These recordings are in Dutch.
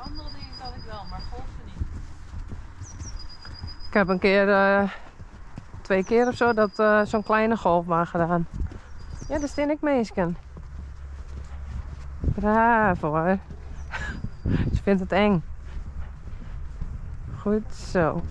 andere dingen kan ik wel, maar golfen niet. Ik heb een keer, 2 keer of zo, dat zo'n kleine golfbaan gedaan. Ja, dat steen ik meesken. Bravo hoor. Ze vindt het eng. Goed zo.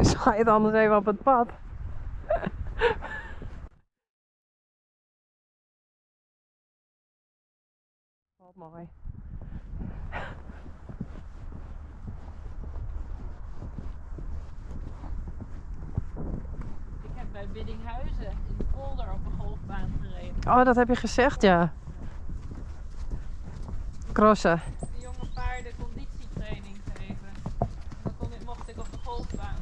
Sla je het anders even op het pad. Wat mooi. Ik heb bij Biddinghuizen in de polder op een golfbaan gereden. Oh, dat heb je gezegd, ja. Crossen. De jonge paarden conditietraining geven. En dan mocht ik op de golfbaan.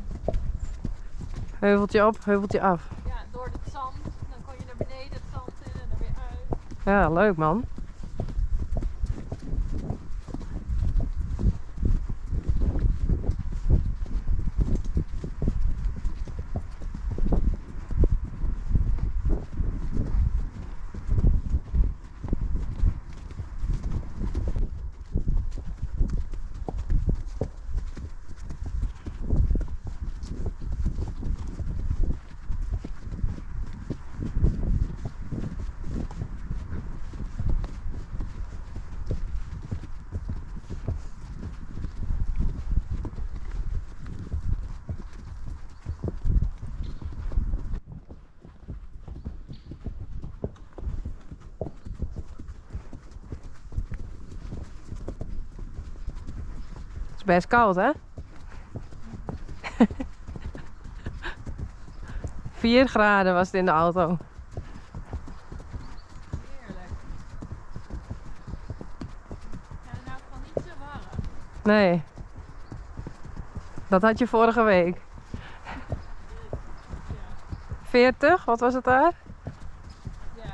Heuveltje op, heuveltje af. Ja, door het zand. Dan kon je naar beneden het zand in en dan weer uit. Ja, leuk man. Het is best koud, hè? 4 graden was het in de auto. Heerlijk. Ja, nou van niet zo warm. Nee. Dat had je vorige week. Ja. 40, wat was het daar? Ja.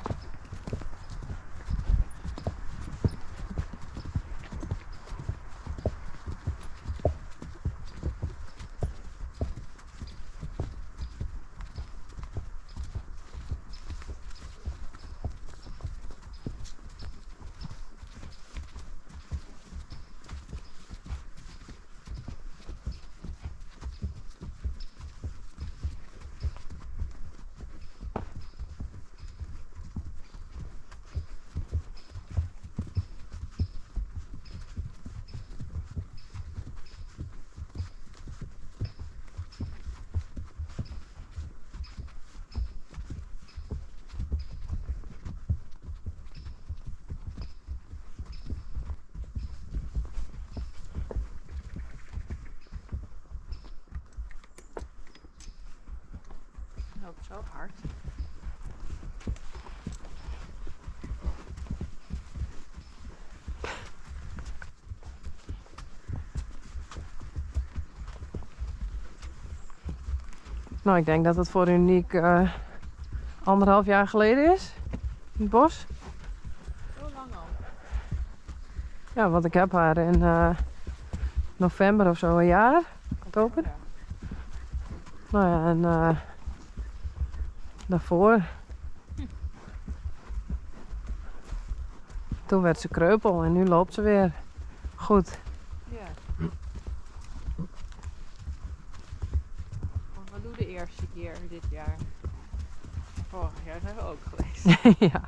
Het loopt zo hard. Nou, ik denk dat het voor Uniek 1,5 jaar geleden is. In het bos. Zo lang al. Ja, want ik heb haar in november of zo een jaar. Oktober. Ja. Nou ja, en daarvoor. Toen werd ze kreupel en nu loopt ze weer goed. Ja. We doen de eerste keer dit jaar. Vorig jaar zijn we ook geweest. Ja.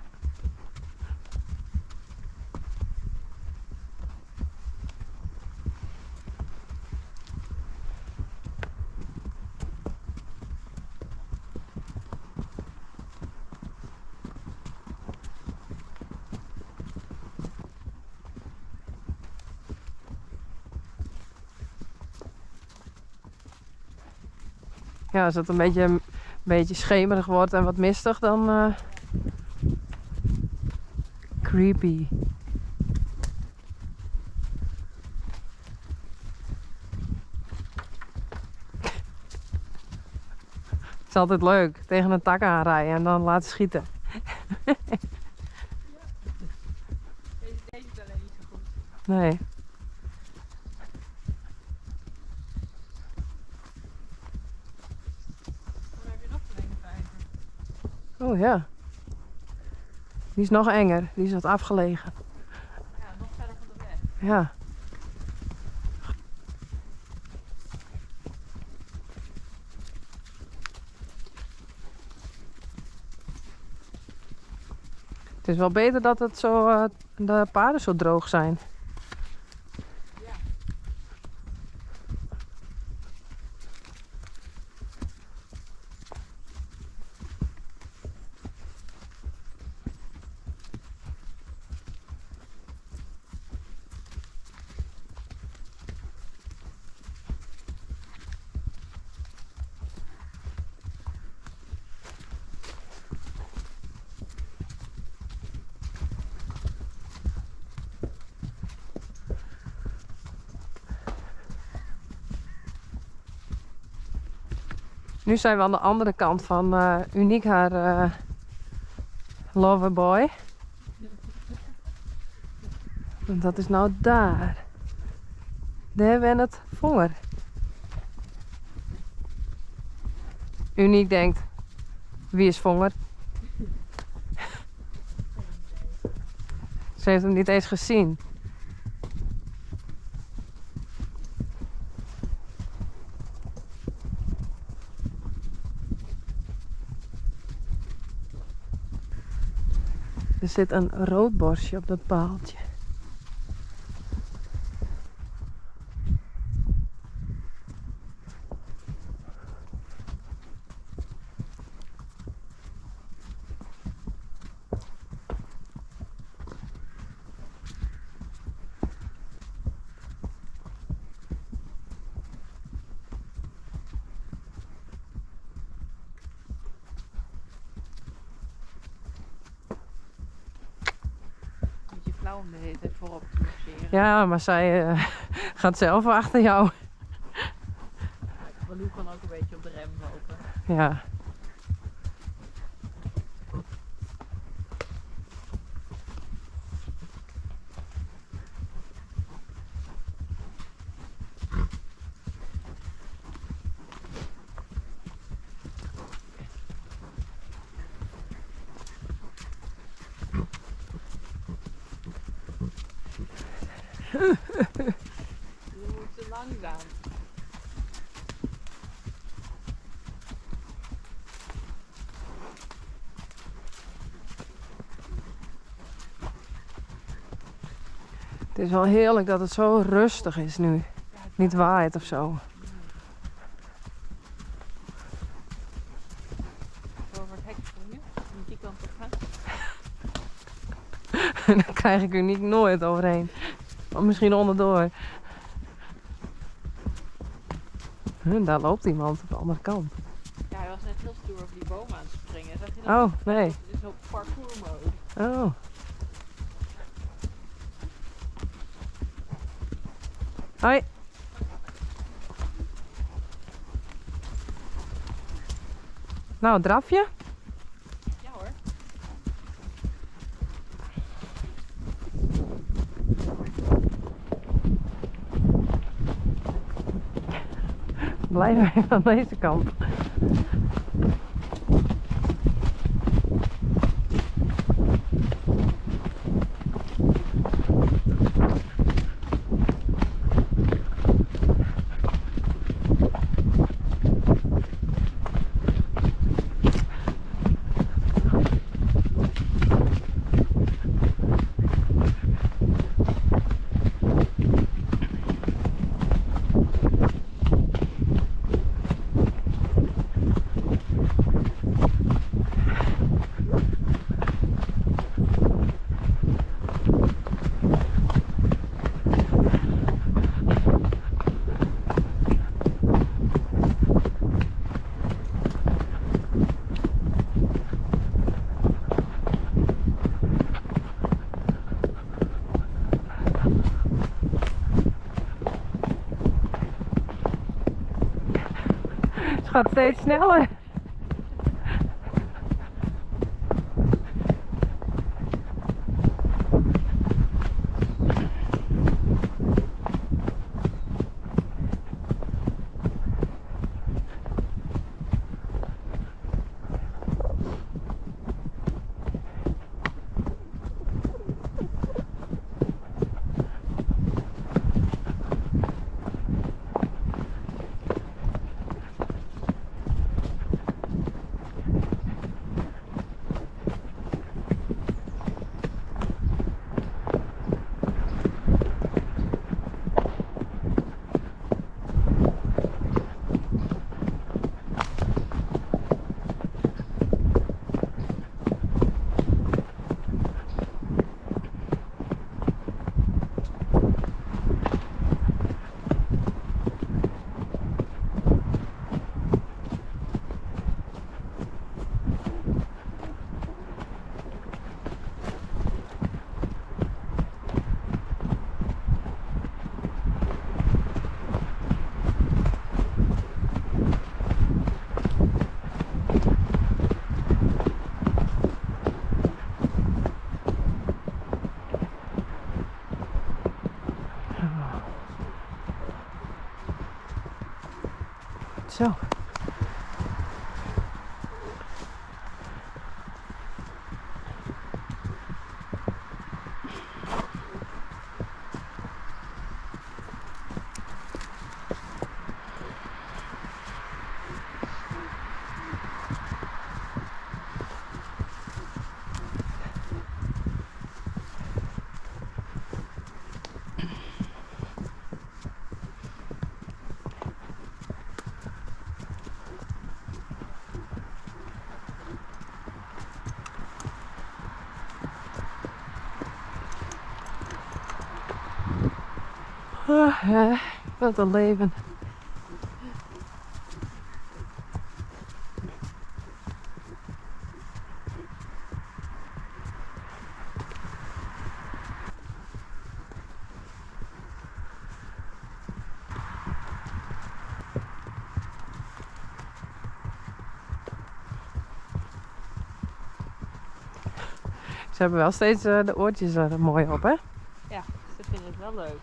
Ja, als het een beetje schemerig wordt en wat mistig, dan creepy. Het is altijd leuk, tegen een tak aanrijden en dan laten schieten. Deze deed het alleen niet zo goed. Nee. Dan heb je nog een vijver. Oh ja. Die is nog enger. Die is wat afgelegen. Ja, nog verder van de weg. Ja. Het is wel beter dat het zo, de paden zo droog zijn. Ja. Nu zijn we aan de andere kant van Uniek haar Loverboy. En dat is nou daar. Daar hebben we het vonger. Uniek denkt, wie is vonger? Ze heeft hem niet eens gezien. Er zit een rood borstje op dat paaltje. Beetje flauw om de hele tijd voorop te marcheren. Ja, maar zij gaat zelf wel achter jou. Baloo kan ook een beetje op de rem lopen. Ja. Je moet te langzaam. Het is wel heerlijk dat het zo rustig is nu. Niet waait of zo. Over het hek springen. Moet die kant op gaan. Daar krijg ik Uniek nooit overheen. Of misschien onderdoor. Daar loopt iemand op de andere kant. Ja, hij was net heel stoer over die boom aan het springen. Zag je dat? Oh, nee. Het is op parkour mode. Oh. Hoi. Nou, drafje? Ja hoor. Blijven wij van deze kant. Het gaat steeds sneller. Zo. Wat een leven. Ze hebben wel steeds de oortjes er mooi op, hè? Ja, ze vinden het wel leuk.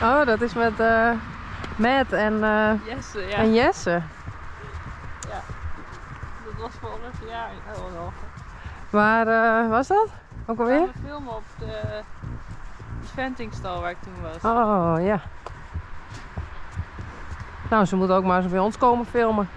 Oh, dat is met Matt en Jesse, ja. en Jesse. Ja. Dat was vorig jaar nog. Waar was dat? Ook We alweer? gaan filmen op de ventingstal waar ik toen was. Oh ja. Nou, ze moeten ook maar eens bij ons komen filmen.